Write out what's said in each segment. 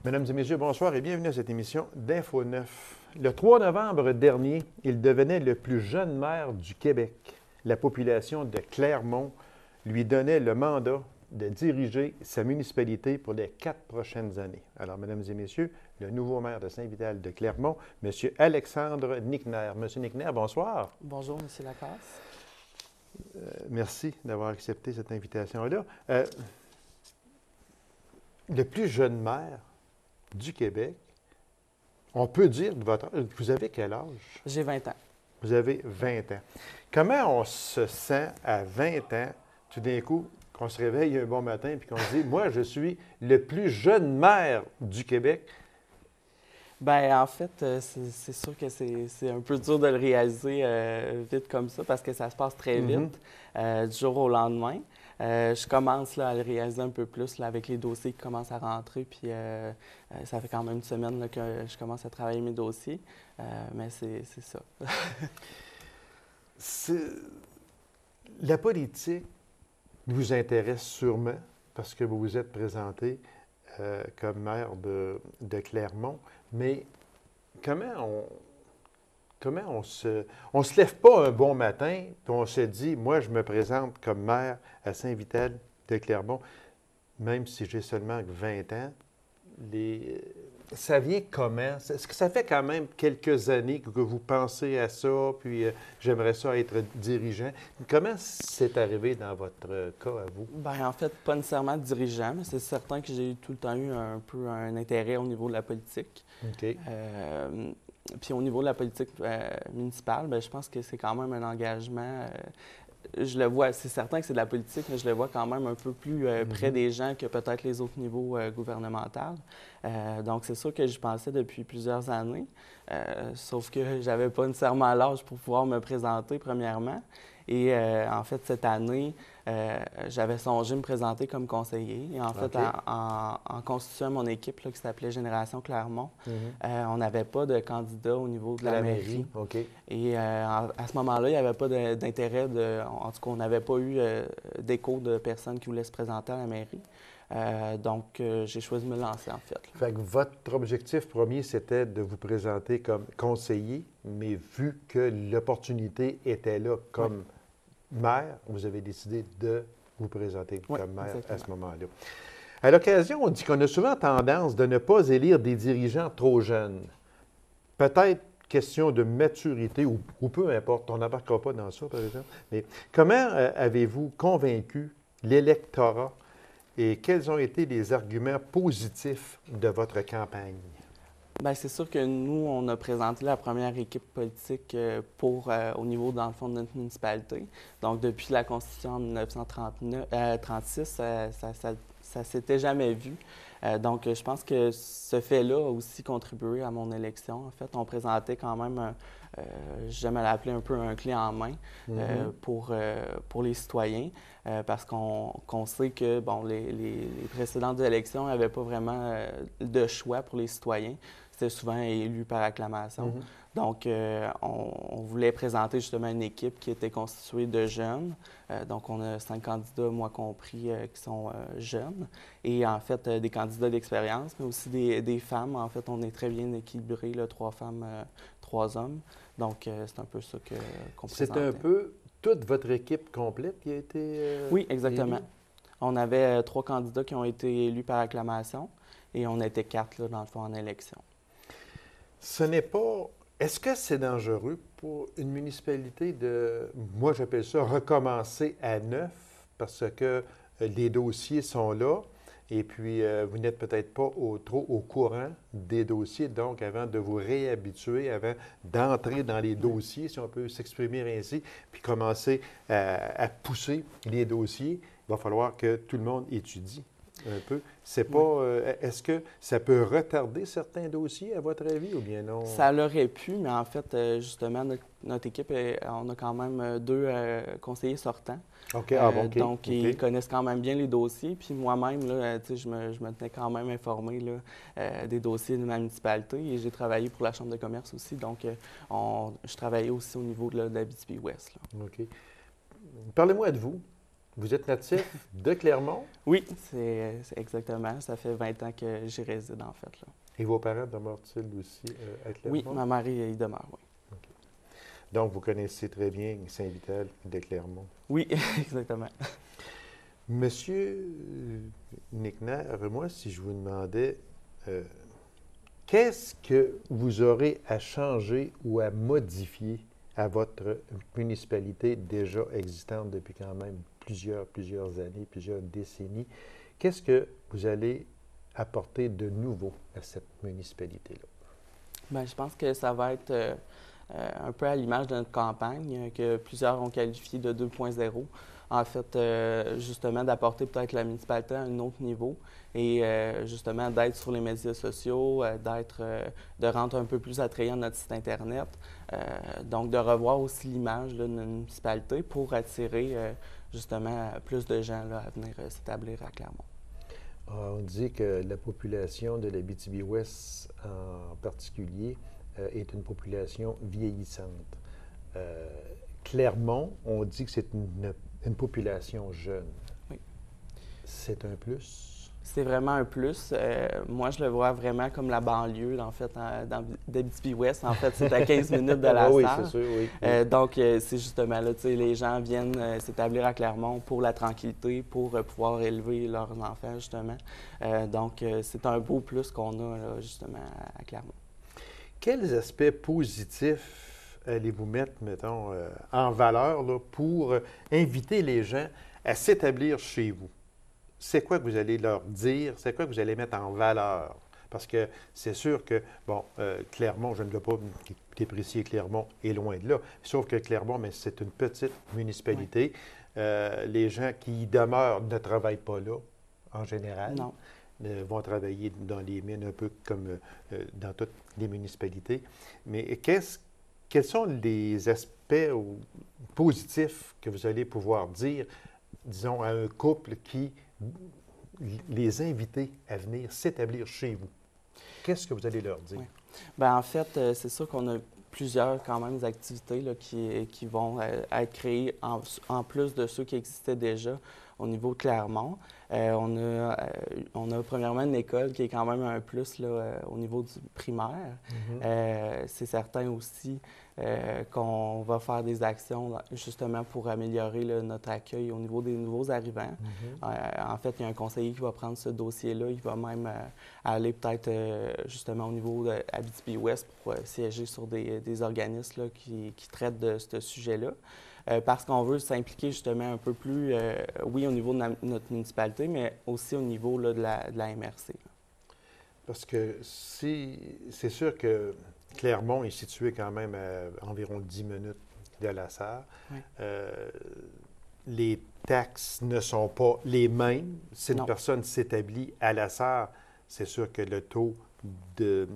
Mesdames et messieurs, bonsoir et bienvenue à cette émission d'Info 9. Le 3 novembre dernier, il devenait le plus jeune maire du Québec. La population de Clermont lui donnait le mandat de diriger sa municipalité pour les 4 prochaines années. Alors, mesdames et messieurs, le nouveau maire de Saint-Vital de Clermont, M. Alexandre Nickner. M. Nickner, bonsoir. Bonjour, M. Lacasse. Merci d'avoir accepté cette invitation-là. Le plus jeune maire du Québec, on peut dire de votre âge, vous avez quel âge? J'ai 20 ans. Vous avez 20 ans. Comment on se sent à 20 ans, tout d'un coup, qu'on se réveille un bon matin et qu'on se dit, moi, je suis le plus jeune maire du Québec? Bien, en fait, c'est sûr que c'est un peu dur de le réaliser vite comme ça parce que ça se passe très vite, du jour au lendemain. Je commence là, à le réaliser un peu plus là, avec les dossiers qui commencent à rentrer. Puis ça fait quand même une semaine là, que je commence à travailler mes dossiers. Mais c'est ça. La politique vous intéresse sûrement parce que vous vous êtes présenté comme maire de Clermont. Mais comment on se lève pas un bon matin et on se dit, moi, je me présente comme maire à Saint-Vital de Clermont, même si j'ai seulement 20 ans. Ça vient comment? Est-ce que ça fait quand même quelques années que vous pensez à ça, puis j'aimerais ça être dirigeant? Comment c'est arrivé dans votre cas à vous? Bien, en fait, pas nécessairement dirigeant, mais c'est certain que j'ai tout le temps eu un peu un intérêt au niveau de la politique. OK. Puis au niveau de la politique municipale, bien, je pense que c'est quand même un engagement. Je le vois, c'est certain que c'est de la politique, mais je le vois quand même un peu plus près des gens que peut-être les autres niveaux gouvernementaux. Donc, c'est sûr que j'y pensais depuis plusieurs années, sauf que j'avais pas nécessairement l'âge pour pouvoir me présenter, premièrement. Et en fait, cette année, j'avais songé me présenter comme conseiller. Et en fait, en constituant mon équipe là, qui s'appelait Génération Clermont, on n'avait pas de candidat au niveau de la mairie. OK. Et à ce moment-là, il n'y avait pas d'intérêt. En tout cas, on n'avait pas eu d'écho de personnes qui voulaient se présenter à la mairie. Donc, j'ai choisi de me lancer, en fait. Fait que votre objectif premier, c'était de vous présenter comme conseiller, mais vu que l'opportunité était là comme maire, vous avez décidé de vous présenter comme maire à ce moment-là. À l'occasion, on dit qu'on a souvent tendance de ne pas élire des dirigeants trop jeunes. Peut-être question de maturité ou peu importe, on n'embarquera pas dans ça, par exemple. Mais comment avez-vous convaincu l'électorat et quels ont été les arguments positifs de votre campagne? Bien, c'est sûr que nous, on a présenté la première équipe politique au niveau, dans le fond, de notre municipalité. Donc, depuis la Constitution en 1936, ça ne s'était jamais vu. Donc, je pense que ce fait-là a aussi contribué à mon élection. En fait, on présentait quand même, j'aime l'appeler un peu un clé en main pour les citoyens, parce qu'on sait que bon, les précédentes élections n'avaient pas vraiment de choix pour les citoyens. C'était souvent élu par acclamation. Donc, on voulait présenter justement une équipe qui était constituée de jeunes. Donc, on a 5 candidats, moi compris, qui sont jeunes. Et en fait, des candidats d'expérience, mais aussi des femmes. En fait, on est très bien équilibrés, 3 femmes, 3 hommes. Donc, c'est un peu ça qu'on présentait. C'est un peu toute votre équipe complète qui a été oui, exactement. élue? On avait 3 candidats qui ont été élus par acclamation et on était 4, là, dans le fond, en élection. Ce n'est pas... Est-ce que c'est dangereux pour une municipalité de, moi j'appelle ça, recommencer à neuf parce que les dossiers sont là et puis vous n'êtes peut-être pas trop au courant des dossiers, donc avant de vous réhabituer, avant d'entrer dans les dossiers, si on peut s'exprimer ainsi, puis commencer à pousser les dossiers, il va falloir que tout le monde étudie un peu. C'est pas. Est-ce que ça peut retarder certains dossiers, à votre avis, ou bien non? Ça l'aurait pu, mais en fait, justement, notre équipe, on a quand même 2 conseillers sortants. OK. Donc, ils connaissent quand même bien les dossiers. Puis moi-même, là, je me tenais quand même informé là, des dossiers de ma municipalité. Et j'ai travaillé pour la Chambre de commerce aussi. Donc, je travaillais aussi au niveau de l'Abitibi-Ouest. OK. Parlez-moi de vous. Vous êtes natif de Clermont Oui, c'est exactement. Ça fait 20 ans que j'y réside, en fait, là. et vos parents demeurent-ils aussi à Clermont? Oui, ma mère y demeure, oui. OK. Donc, vous connaissez très bien Saint-Vital de Clermont. Oui, exactement. Monsieur Nickner, moi, si je vous demandais euh, qu'est-ce que vous aurez à changer ou à modifier à votre municipalité déjà existante depuis quand même plusieurs années, plusieurs décennies, qu'est-ce que vous allez apporter de nouveau à cette municipalité-là? Bien, je pense que ça va être un peu à l'image de notre campagne, que plusieurs ont qualifié de 2.0. En fait, justement, d'apporter peut-être la municipalité à un autre niveau et justement d'être sur les médias sociaux, de rendre un peu plus attrayant notre site Internet. Donc, de revoir aussi l'image de notre municipalité pour attirer justement plus de gens là, à venir s'établir à Clermont. On dit que la population de l'Abitibi-Ouest en particulier est une population vieillissante. Clermont, on dit que c'est une population jeune. Oui. C'est un plus? C'est vraiment un plus. Moi, je le vois vraiment comme la banlieue, en fait, d'Abitibi-Ouest. En fait, c'est à 15 minutes de la Oui, Sarre. c'est sûr, oui. Donc, c'est justement là, tu sais, les gens viennent s'établir à Clermont pour la tranquillité, pour pouvoir élever leurs enfants, justement. Donc, c'est un beau plus qu'on a, là, justement, à Clermont. Quels aspects positifs allez-vous mettre, mettons, en valeur là, pour inviter les gens à s'établir chez vous? C'est quoi que vous allez leur dire? C'est quoi que vous allez mettre en valeur? Parce que c'est sûr que, bon, Clermont, je ne veux pas déprécier Clermont, est loin de là. Sauf que Clermont, mais c'est une petite municipalité. Oui. Les gens qui y demeurent ne travaillent pas là, en général. Non. Vont travailler dans les mines un peu comme dans toutes les municipalités. Mais quels sont les aspects positifs que vous allez pouvoir dire, disons, à un couple qui les inviter à venir s'établir chez vous? Qu'est-ce que vous allez leur dire? Oui. Bien, en fait, c'est sûr qu'on a plusieurs quand même activités là, qui vont être créées en plus de ceux qui existaient déjà au niveau de Clermont. On a premièrement une école qui est quand même un plus là, au niveau du primaire. Mm-hmm. C'est certain aussi qu'on va faire des actions justement pour améliorer là, notre accueil au niveau des nouveaux arrivants. Mm-hmm. En fait, il y a un conseiller qui va prendre ce dossier-là. Il va même aller peut-être justement au niveau de Abitibi-Ouest pour siéger sur des organismes là, qui traitent de ce sujet-là. Parce qu'on veut s'impliquer justement un peu plus, oui, au niveau de notre municipalité, mais aussi au niveau là, de la MRC. Là. Parce que c'est sûr que Clermont est situé quand même à environ 10 minutes de la Sarre. Oui. Les taxes ne sont pas les mêmes. Si une personne s'établit à la Sarre, c'est sûr que le taux de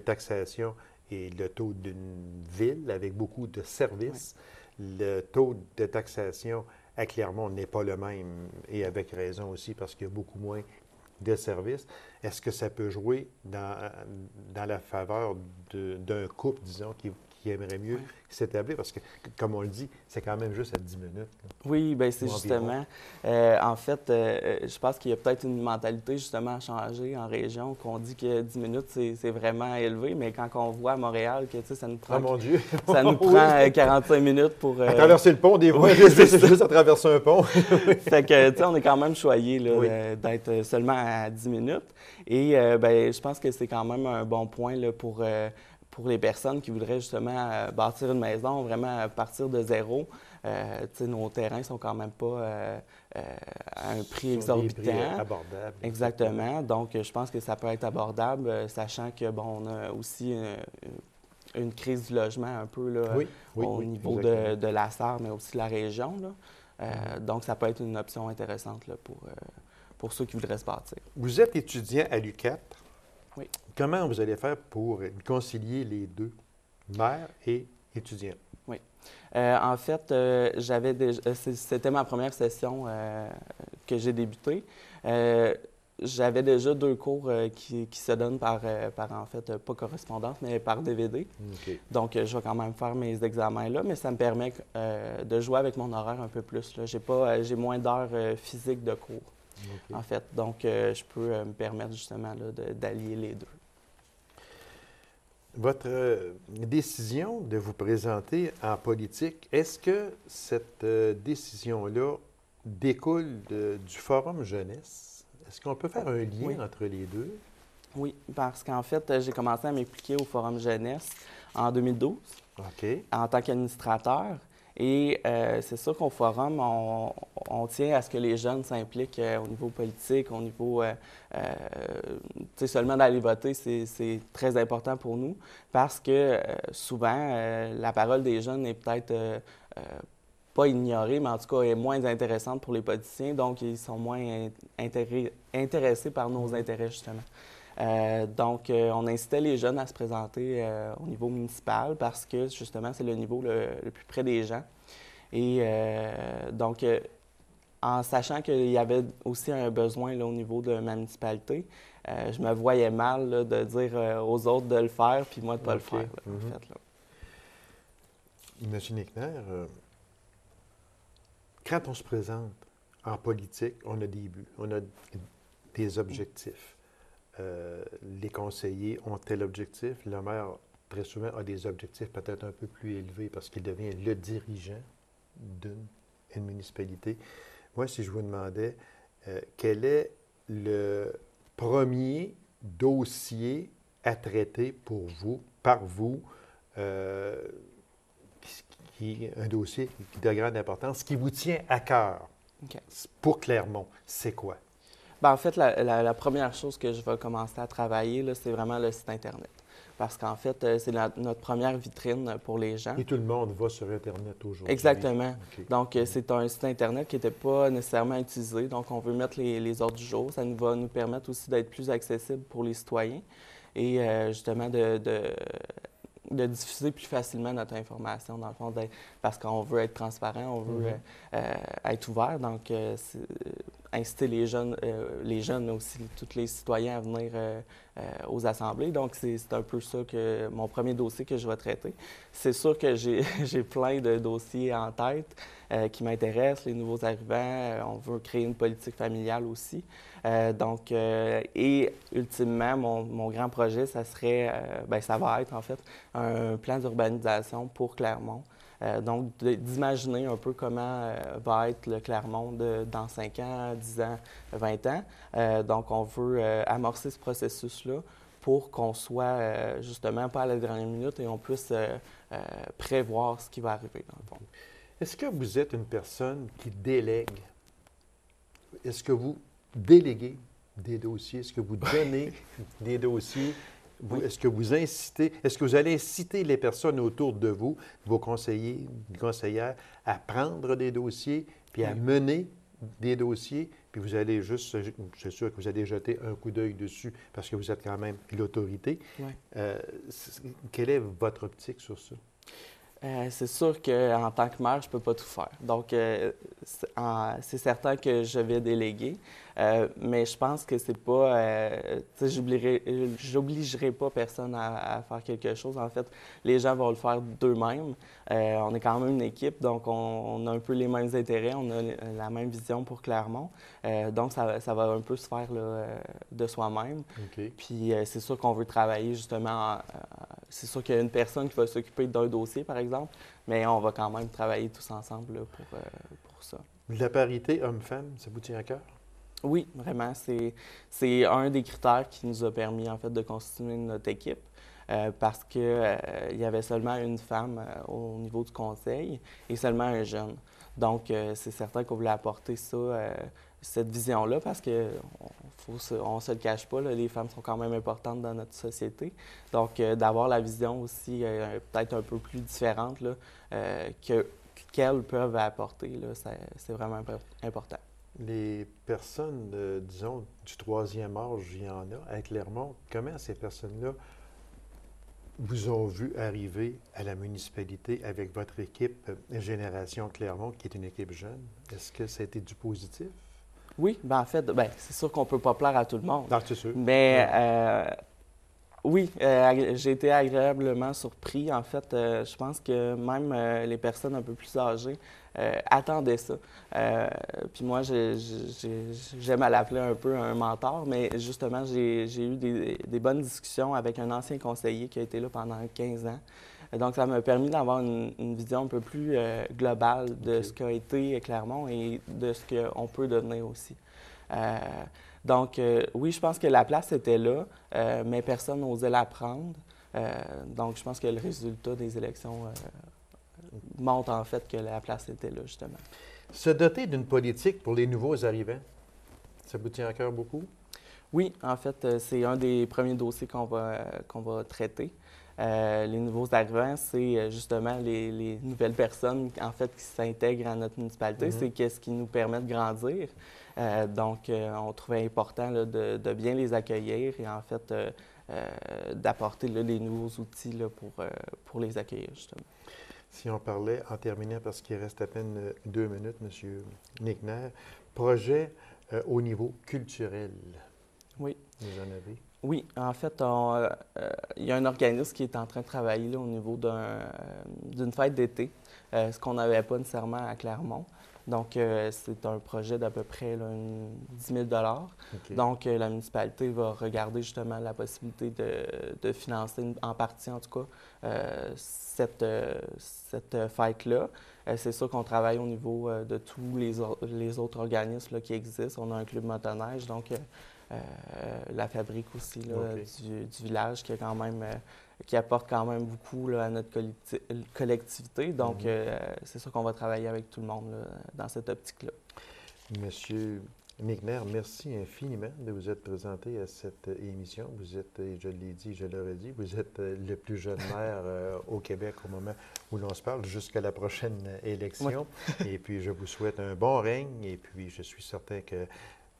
taxation est le taux d'une ville avec beaucoup de services. Oui. Le taux de taxation à Clermont n'est pas le même, et avec raison aussi, parce qu'il y a beaucoup moins de services. Est-ce que ça peut jouer dans la faveur d'un couple, disons, qui aimerait mieux s'établir? Parce que, comme on le dit, c'est quand même juste à 10 minutes. Là, oui, bien, c'est justement. En fait, je pense qu'il y a peut-être une mentalité, justement, à changer en région, qu'on dit que 10 minutes, c'est vraiment élevé, mais quand on voit à Montréal que, tu sais, ça nous prend... Oh mon Dieu! Ça nous prend 45 minutes pour... À traverser le pont, des fois, c'est juste à traverser un pont. Fait que, tu sais, on est quand même choyé là, d'être seulement à 10 minutes. Et, bien, je pense que c'est quand même un bon point là, pour les personnes qui voudraient justement bâtir une maison, vraiment partir de zéro. Nos terrains sont quand même pas à un prix exorbitant. Des prix abordables. Exactement. Donc, je pense que ça peut être abordable, sachant que, bon, on a aussi une crise du logement un peu là, au niveau de la Sarre, mais aussi de la région. Là. Donc, ça peut être une option intéressante là, pour ceux qui voudraient se bâtir. Vous êtes étudiant à l'UQAT. Oui. Comment vous allez faire pour concilier les deux, mère et étudiant? Oui. En fait, c'était ma première session que j'ai débutée. j'avais déjà 2 cours qui se donnent par en fait, pas correspondance, mais par DVD. OK. Donc, je vais quand même faire mes examens là, mais ça me permet de jouer avec mon horaire un peu plus, là. J'ai moins d'heures physiques de cours, OK. en fait. Donc, je peux me permettre justement là, d'allier les deux. Votre décision de vous présenter en politique, est-ce que cette décision-là découle du Forum Jeunesse? Est-ce qu'on peut faire un lien Oui. entre les deux? Oui, parce qu'en fait, j'ai commencé à m'impliquer au Forum Jeunesse en 2012 OK. en tant qu'administrateur. Et c'est sûr qu'au Forum, on tient à ce que les jeunes s'impliquent au niveau politique, au niveau, tu sais, seulement d'aller voter, c'est très important pour nous parce que souvent, la parole des jeunes est peut-être pas ignorée, mais en tout cas est moins intéressante pour les politiciens, donc ils sont moins intéressés par nos intérêts, justement. Donc, on incitait les jeunes à se présenter au niveau municipal parce que, justement, c'est le niveau le plus près des gens. Et donc, en sachant qu'il y avait aussi un besoin là, au niveau de ma municipalité, je me voyais mal là, de dire aux autres de le faire, puis moi de ne pas le OK. faire, là, en fait. Là. Monsieur Nickner, quand on se présente en politique, on a des buts, on a des objectifs. Les conseillers ont tel objectif. Le maire, très souvent, a des objectifs peut-être un peu plus élevés parce qu'il devient le dirigeant d'une municipalité. Moi, si je vous demandais quel est le premier dossier à traiter pour vous, par vous, qui est un dossier de grande importance, qui vous tient à cœur OK. pour Clermont, c'est quoi? Ben, en fait, la première chose que je vais commencer à travailler, là, c'est vraiment le site Internet. Parce qu'en fait, c'est notre première vitrine pour les gens. Et tout le monde va sur Internet aujourd'hui. Exactement. OK. Donc, c'est un site Internet qui n'était pas nécessairement utilisé. Donc, on veut mettre les ordres du jour. Ça va nous permettre aussi d'être plus accessible pour les citoyens et justement de diffuser plus facilement notre information, dans le fond, parce qu'on veut être transparent, on veut être ouvert. Donc, inciter les jeunes aussi, tous les citoyens à venir aux assemblées. Donc, c'est un peu ça que mon premier dossier que je vais traiter. C'est sûr que j'ai plein de dossiers en tête qui m'intéressent, les nouveaux arrivants. On veut créer une politique familiale aussi. Et ultimement, mon grand projet, ça serait, ça va être en fait un plan d'urbanisation pour Clermont. Donc, d'imaginer un peu comment va être le Clermont dans 5 ans, 10 ans, 20 ans. Donc, on veut amorcer ce processus-là pour qu'on soit justement pas à la dernière minute et on puisse prévoir ce qui va arriver dans le fond. Est-ce que vous êtes une personne qui délègue? Est-ce que vous déléguez des dossiers? Est-ce que vous donnez des dossiers? Oui. Est-ce que vous incitez, est-ce que vous allez inciter les personnes autour de vous, vos conseillers, conseillères, à prendre des dossiers, puis à mener des dossiers, puis vous allez juste, c'est sûr que vous allez jeter un coup d'œil dessus parce que vous êtes quand même l'autorité. Oui. Quelle est votre optique sur ça? C'est sûr qu'en tant que maire, je ne peux pas tout faire. Donc, c'est certain que je vais déléguer, mais je pense que c'est pas... tu sais, j'obligerai pas personne à faire quelque chose. En fait, les gens vont le faire d'eux-mêmes. On est quand même une équipe, donc on a un peu les mêmes intérêts, on a la même vision pour Clermont. Donc, ça va un peu se faire là, de soi-même. OK. Puis, c'est sûr qu'on veut travailler justement... c'est sûr qu'il y a une personne qui va s'occuper d'un dossier, par exemple, mais on va quand même travailler tous ensemble là, pour ça. La parité homme-femme, ça vous tient à cœur? Oui, vraiment. C'est un des critères qui nous a permis, en fait, de constituer notre équipe parce qu'il y avait seulement une femme au niveau du conseil et seulement un jeune. Donc, c'est certain qu'on voulait apporter ça, cette vision-là, parce que on se le cache pas, là, les femmes sont quand même importantes dans notre société. Donc, d'avoir la vision aussi peut-être un peu plus différente là, qu'elles peuvent apporter, là, c'est vraiment important. Les personnes, disons, du troisième âge, il y en a à Clermont. Comment ces personnes-là vous ont vu arriver à la municipalité avec votre équipe Génération Clermont, qui est une équipe jeune? Est-ce que ça a été du positif? Oui, ben en fait, ben, c'est sûr qu'on ne peut pas plaire à tout le monde. Non, c'est sûr. Mais Ouais. oui, j'ai été agréablement surpris. En fait, je pense que même les personnes un peu plus âgées attendaient ça. Puis moi, j'aime à l'appeler un peu un mentor, mais justement, j'ai eu des bonnes discussions avec un ancien conseiller qui a été là pendant 15 ans. Donc, ça m'a permis d'avoir une vision un peu plus globale de ce qu'a été Clermont et de ce qu'on peut devenir aussi. Donc, oui, je pense que la place était là, mais personne n'osait la prendre. Donc, je pense que le résultat des élections montre en fait que la place était là, justement. Se doter d'une politique pour les nouveaux arrivants, ça vous tient à cœur beaucoup? Oui, en fait, c'est un des premiers dossiers qu'on va traiter. Les nouveaux arrivants, c'est justement les nouvelles personnes en fait qui s'intègrent à notre municipalité. C'est qu'est-ce qui nous permet de grandir. Donc, on trouvait important là, de bien les accueillir et en fait d'apporter là, les nouveaux outils là, pour les accueillir, justement. Si on parlait, en terminant, parce qu'il reste à peine 2 minutes, M. Nickner, projet au niveau culturel. Oui. Vous en avez? Oui, en fait, il y a un organisme qui est en train de travailler là, au niveau d'une fête d'été, ce qu'on n'avait pas nécessairement à Clermont. Donc, c'est un projet d'à peu près là, 10 000 Okay. Donc, la municipalité va regarder justement la possibilité de financer, en partie en tout cas, cette fête-là. C'est sûr qu'on travaille au niveau de tous les autres organismes là, qui existent. On a un club motoneige, donc la fabrique aussi là, du village qui, qui apporte quand même beaucoup là, à notre collectivité. Donc, c'est sûr qu'on va travailler avec tout le monde là, dans cette optique-là. Monsieur Nickner, merci infiniment de vous être présenté à cette émission. Vous êtes, et je l'ai dit, je l'aurais dit, vous êtes le plus jeune maire au Québec au moment où l'on se parle, jusqu'à la prochaine élection. Oui. Et puis, je vous souhaite un bon règne. Et puis, je suis certain que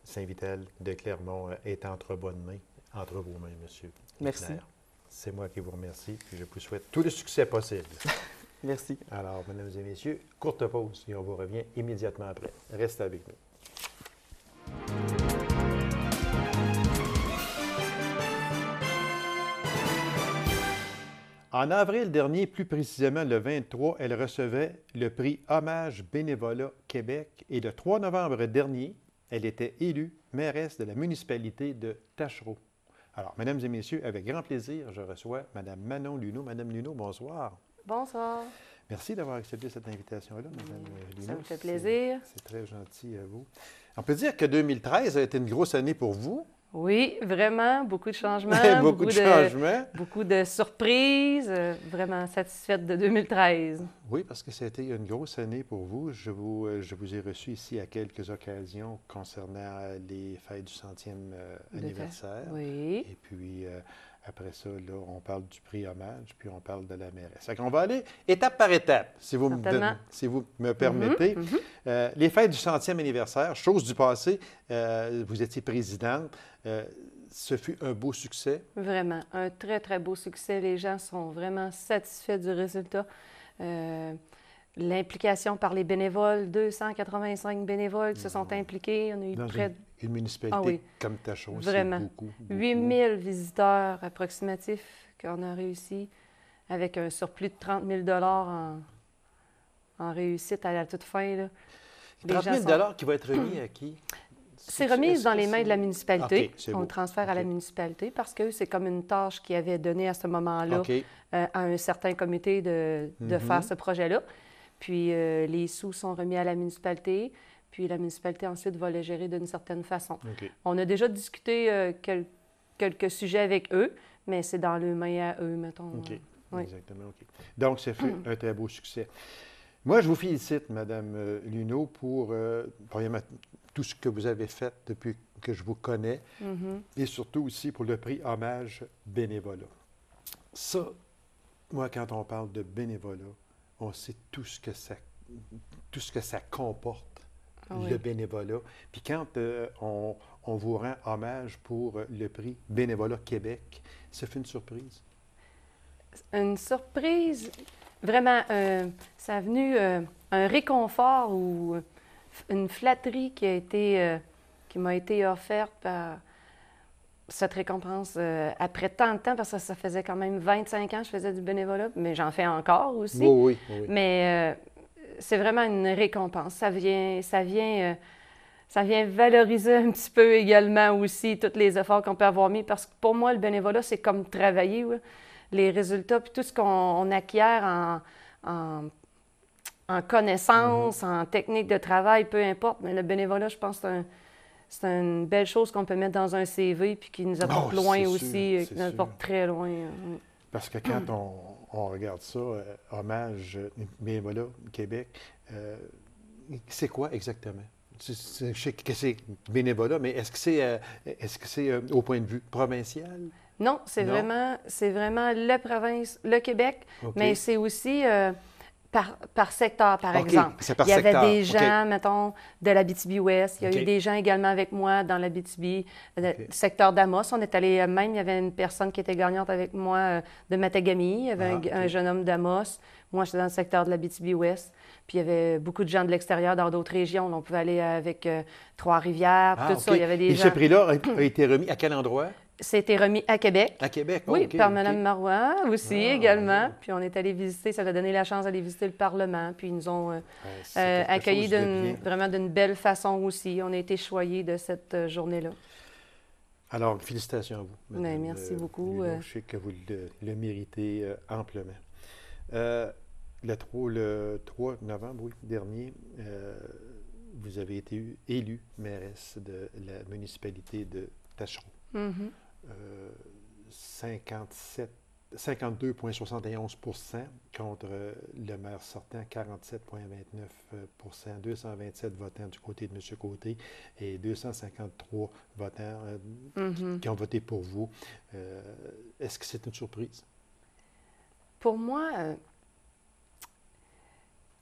Saint-Vital de Clermont est entre bonnes mains, entre vos mains, monsieur. Merci. Nickner. C'est moi qui vous remercie. Puis, je vous souhaite tout le succès possible. Merci. Alors, mesdames et messieurs, courte pause et on vous revient immédiatement après. Restez avec nous. En avril dernier, plus précisément le 23, elle recevait le prix Hommage Bénévolat Québec et le 3 novembre dernier, elle était élue mairesse de la municipalité de Taschereau. Alors, mesdames et messieurs, avec grand plaisir, je reçois Mme Manon Luneau. Madame Luneau, bonsoir. Bonsoir. Merci d'avoir accepté cette invitation-là, Mme Luneau. Ça me fait plaisir. C'est très gentil à vous. On peut dire que 2013 a été une grosse année pour vous. Oui, vraiment, beaucoup de changements. beaucoup de changements. Beaucoup de surprises. Vraiment satisfaite de 2013. Oui, parce que c'était une grosse année pour vous. Je vous ai reçu ici à quelques occasions concernant les fêtes du 100e anniversaire. Oui. Et puis, après ça, là, on parle du prix Hommage, puis on parle de la mairesse. On va aller étape par étape, si vous me permettez. Les fêtes du 100e anniversaire, chose du passé, vous étiez présidente. Ce fut un beau succès. Vraiment, un très, très beau succès. Les gens sont vraiment satisfaits du résultat. L'implication par les bénévoles, 285 bénévoles qui se sont impliqués. On a eu près de... Une municipalité comme Taschereau, c'est beaucoup. 8000 visiteurs approximatifs qu'on a réussi avec un surplus de 30 000 en réussite à la toute fin. Là. 30 000 qui va être remis à qui? C'est remis dans les mains de la municipalité. Okay, on le transfère à la municipalité parce que c'est comme une tâche qui avait donné à ce moment-là à un certain comité de faire ce projet-là. Puis les sous sont remis à la municipalité. Puis la municipalité ensuite va le gérer d'une certaine façon. On a déjà discuté quelques sujets avec eux, mais c'est dans leurs mains à eux, mettons. Oui. Exactement. Donc, c'est fait un très beau succès. Moi, je vous félicite, Mme Luneau, pour premièrement, tout ce que vous avez fait depuis que je vous connais et surtout aussi pour le prix Hommage Bénévolat. Ça, moi, quand on parle de bénévolat, on sait tout ce que ça comporte. Le bénévolat. Puis quand on vous rend hommage pour le prix Bénévolat Québec, ça fait une surprise? Une surprise, vraiment, ça a venu un réconfort ou une flatterie qui a été qui m'a été offerte par cette récompense après tant de temps, parce que ça faisait quand même 25 ans que je faisais du bénévolat, mais j'en fais encore aussi. Oui, oui, oui. Mais c'est vraiment une récompense. Ça vient valoriser un petit peu également aussi tous les efforts qu'on peut avoir mis, parce que pour moi, le bénévolat, c'est comme travailler. Ouais. Les résultats, puis tout ce qu'on acquiert en connaissances, en technique de travail, peu importe, mais le bénévolat, je pense que c'est une belle chose qu'on peut mettre dans un CV puis qui nous apporte loin aussi, qui nous apporte très loin. Parce que quand on regarde ça, Hommage bénévolat Québec, c'est quoi exactement? Je sais que c'est bénévolat, mais est-ce que c'est au point de vue provincial? Non, c'est vraiment la province, le Québec, mais c'est aussi par secteur, par exemple. Il y avait des gens, mettons, de l'Abitibi-Ouest. Il y a eu des gens également avec moi dans l'Abitibi, secteur d'Amos. On est allé même, il y avait une personne qui était gagnante avec moi de Matagami. Il y avait un jeune homme d'Amos. Moi, j'étais dans le secteur de l'Abitibi-Ouest. Puis il y avait beaucoup de gens de l'extérieur dans d'autres régions. On pouvait aller avec Trois-Rivières, tout ça. Il y avait des gens. Et ce prix-là a été remis à quel endroit? C'était remis à Québec. À Québec, oui, par Mme Marois aussi également. Puis on est allé visiter, ça nous a donné la chance d'aller visiter le Parlement. Puis ils nous ont accueillis vraiment d'une belle façon aussi. On a été choyés de cette journée-là. Alors, félicitations à vous. Madame, merci beaucoup. Je sais que vous le méritez amplement. Le 3 novembre dernier, vous avez été élue mairesse de la municipalité de Taschereau. 52,71 % contre le maire sortant, 47,29 %, 227 votants du côté de M. Côté et 253 votants qui ont voté pour vous. Est-ce que c'est une surprise? Pour moi,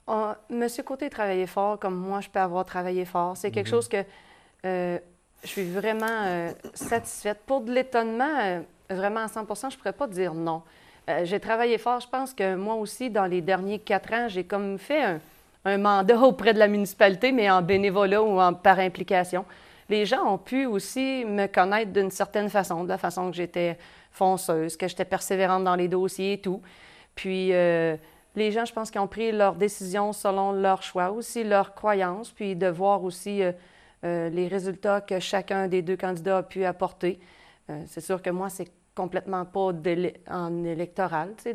M. Côté travaillait fort comme moi, je peux avoir travaillé fort. C'est quelque chose que je suis vraiment satisfaite. Pour de l'étonnement, vraiment à 100 % je ne pourrais pas dire non. J'ai travaillé fort. Je pense que moi aussi, dans les derniers 4 ans, j'ai comme fait un mandat auprès de la municipalité, mais en bénévolat ou par implication. Les gens ont pu aussi me connaître d'une certaine façon, de la façon que j'étais fonceuse, que j'étais persévérante dans les dossiers et tout. Puis les gens, je pense, qui ont pris leurs décisions selon leurs choix, aussi leurs croyances, puis de voir aussi les résultats que chacun des 2 candidats a pu apporter. C'est sûr que moi, c'est complètement pas en électoral, tu sais,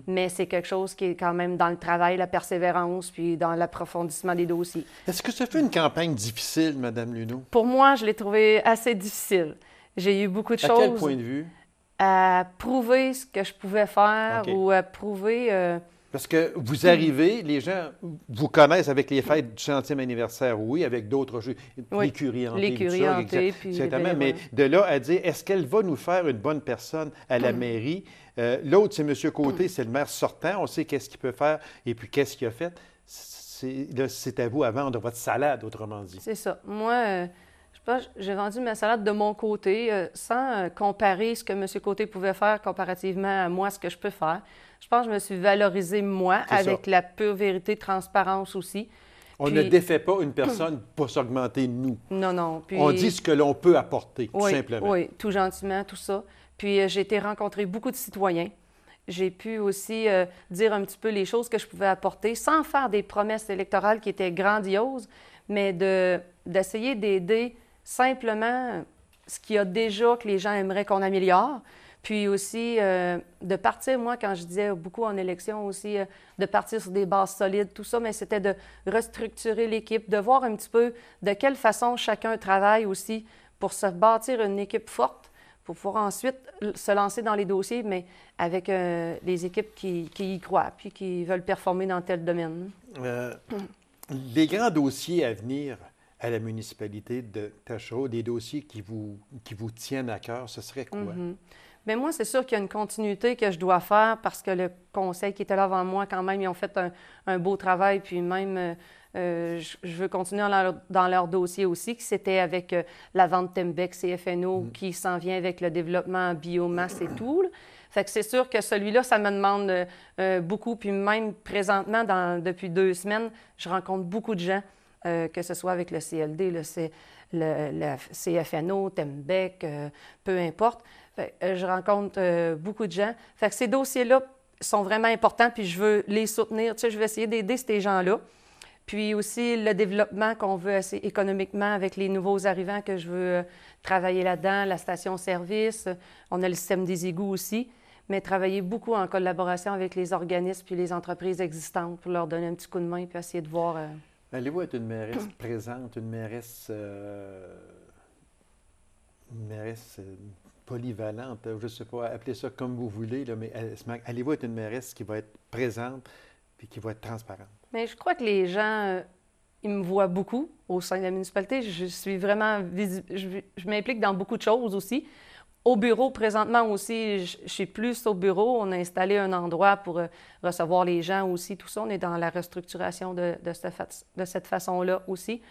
mais c'est quelque chose qui est quand même dans le travail, la persévérance, puis dans l'approfondissement des dossiers. Est-ce que ça fait une campagne difficile, Mme Luneau? Pour moi, je l'ai trouvé assez difficile. J'ai eu beaucoup de choses... À quel point de vue? À prouver ce que je pouvais faire ou à prouver... Parce que vous arrivez, les gens vous connaissent avec les fêtes du 100e anniversaire, oui, avec d'autres jeux, l'écurie hantée. L'écurie hantée, puis exactement, mais de là à dire, est-ce qu'elle va nous faire une bonne personne à la mairie? L'autre, c'est M. Côté, c'est le maire sortant, on sait qu'est-ce qu'il peut faire et puis qu'est-ce qu'il a fait. C'est à vous à vendre votre salade, autrement dit. C'est ça. Moi, je pense j'ai vendu ma salade de mon côté sans comparer ce que M. Côté pouvait faire comparativement à moi, ce que je peux faire. Je pense que je me suis valorisée, moi, avec la pure vérité, transparence aussi. On ne défait pas une personne pour s'augmenter nous. Non, non. Puis, on dit ce que l'on peut apporter, tout simplement. Oui, tout gentiment, tout ça. Puis j'ai été rencontrer beaucoup de citoyens. J'ai pu aussi dire un petit peu les choses que je pouvais apporter sans faire des promesses électorales qui étaient grandioses, mais d'essayer d'aider simplement ce qu'il y a déjà que les gens aimeraient qu'on améliore. Puis aussi, de partir, moi, quand je disais beaucoup en élection aussi, de partir sur des bases solides, tout ça, mais c'était de restructurer l'équipe, de voir un petit peu de quelle façon chacun travaille aussi pour se bâtir une équipe forte, pour pouvoir ensuite se lancer dans les dossiers, mais avec les équipes qui y croient, puis qui veulent performer dans tel domaine. Les grands dossiers à venir à la municipalité de Taschereau, des dossiers qui vous tiennent à cœur, ce serait quoi? Bien, moi, c'est sûr qu'il y a une continuité que je dois faire parce que le conseil qui était là avant moi, quand même, ils ont fait un beau travail. Puis même, je veux continuer dans leur dossier aussi, qui c'était avec la vente Tembec, CFNO, qui s'en vient avec le développement biomasse et tout. Là. Fait que c'est sûr que celui-là, ça me demande beaucoup. Puis même présentement, depuis 2 semaines, je rencontre beaucoup de gens que ce soit avec le CLD, le CFNO, Tembec, peu importe. Je rencontre beaucoup de gens. Fait que ces dossiers-là sont vraiment importants, puis je veux les soutenir. Tu sais, je vais essayer d'aider ces gens-là. Puis aussi le développement qu'on veut assez économiquement avec les nouveaux arrivants que je veux travailler là-dedans, la station-service. On a le système des égouts aussi, mais travailler beaucoup en collaboration avec les organismes puis les entreprises existantes pour leur donner un petit coup de main puis essayer de voir... Allez-vous être une mairesse présente, une mairesse polyvalente, je ne sais pas, appelez ça comme vous voulez, là, mais allez-vous être une mairesse qui va être présente et qui va être transparente? Mais je crois que les gens, ils me voient beaucoup au sein de la municipalité. Je suis vraiment je m'implique dans beaucoup de choses aussi. Au bureau, présentement aussi, je suis plus au bureau. On a installé un endroit pour recevoir les gens aussi, tout ça. On est dans la restructuration de cette façon-là aussi.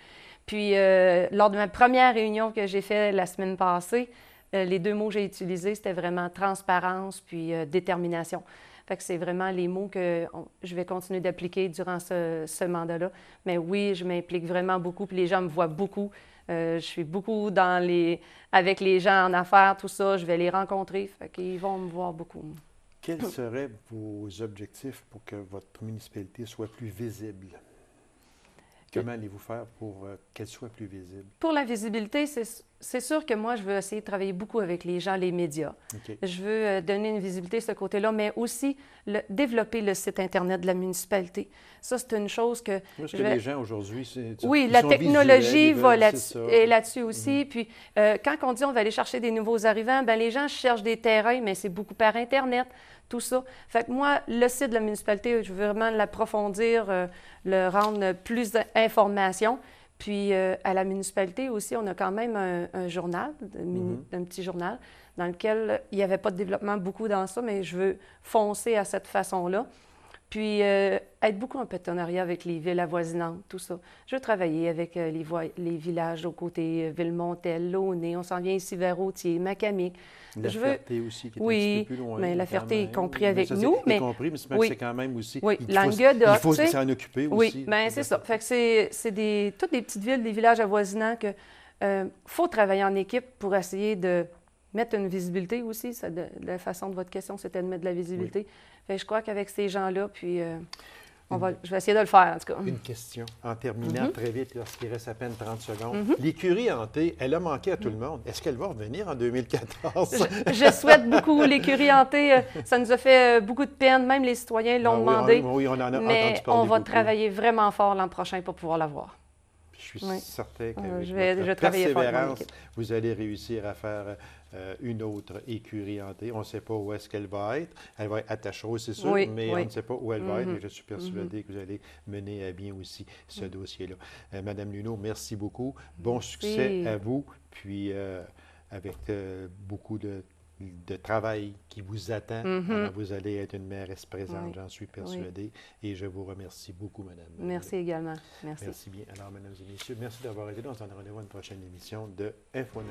Puis, lors de ma première réunion que j'ai faite la semaine passée, les 2 mots que j'ai utilisés, c'était vraiment transparence puis détermination. Fait que c'est vraiment les mots que je vais continuer d'appliquer durant ce mandat-là. Mais oui, je m'implique vraiment beaucoup, puis les gens me voient beaucoup. Je suis beaucoup avec les gens en affaires, tout ça. Je vais les rencontrer, fait qu'ils vont me voir beaucoup. Quels seraient vos objectifs pour que votre municipalité soit plus visible? Comment allez-vous faire pour qu'elle soit plus visible? Pour la visibilité, c'est sûr que moi, je veux essayer de travailler beaucoup avec les gens, les médias. Okay. Je veux donner une visibilité de ce côté-là, mais aussi développer le site Internet de la municipalité. Ça, c'est une chose que... Parce que les gens aujourd'hui, oui, la technologie est là-dessus aussi. Puis, quand on dit on va aller chercher des nouveaux arrivants, bien, les gens cherchent des terrains, mais c'est beaucoup par Internet, tout ça. Fait que moi, le site de la municipalité, je veux vraiment l'approfondir, le rendre plus d'informations. Puis, à la municipalité aussi, on a quand même un journal, un petit journal, dans lequel il n'y avait pas de développement beaucoup dans ça, mais je veux foncer à cette façon-là. Puis, être beaucoup en partenariat avec les villes avoisinantes, tout ça. Je veux travailler avec les villages aux côtés, Villemontel, Launay, on s'en vient ici vers Authier, Macamic. La Ferté aussi, qui est un petit peu plus loin. Mais la Ferté est compris avec nous. Mais compris, mais c'est quand même aussi... Oui, Languedoc, il faut s'en occuper aussi. Oui, bien c'est ça. Fait que c'est toutes des petites villes, des villages avoisinants que faut travailler en équipe pour essayer de mettre une visibilité aussi. La façon de votre question, c'était de mettre de la visibilité. Oui. Fait que je crois qu'avec ces gens-là, puis... je vais essayer de le faire, en tout cas. Une question, en terminant très vite, lorsqu'il reste à peine 30 secondes. L'écurie hantée, elle a manqué à tout le monde. Est-ce qu'elle va revenir en 2014? Je souhaite beaucoup. L'écurie hantée, ça nous a fait beaucoup de peine. Même les citoyens l'ont demandé. Oui, on en a entendu mais parler on va beaucoup. Travailler vraiment fort l'an prochain pour pouvoir l'avoir. Je suis certain qu'avec votre persévérance, vous allez réussir à faire une autre écurie hantée. On ne sait pas où est-ce qu'elle va être. Elle va être à Tachereau, c'est sûr, mais on ne sait pas où elle va être. Mais je suis persuadé que vous allez mener à bien aussi ce dossier-là. Madame Luneau, merci beaucoup. Bon succès à vous. Puis, avec beaucoup de travail qui vous attend. Alors, vous allez être une mairesse présente, j'en suis persuadé. Et je vous remercie beaucoup, Madame. Merci également. Merci. Merci bien. Alors, Mesdames et Messieurs, merci d'avoir été là. On se donne rendez-vous à une prochaine émission de Info 9.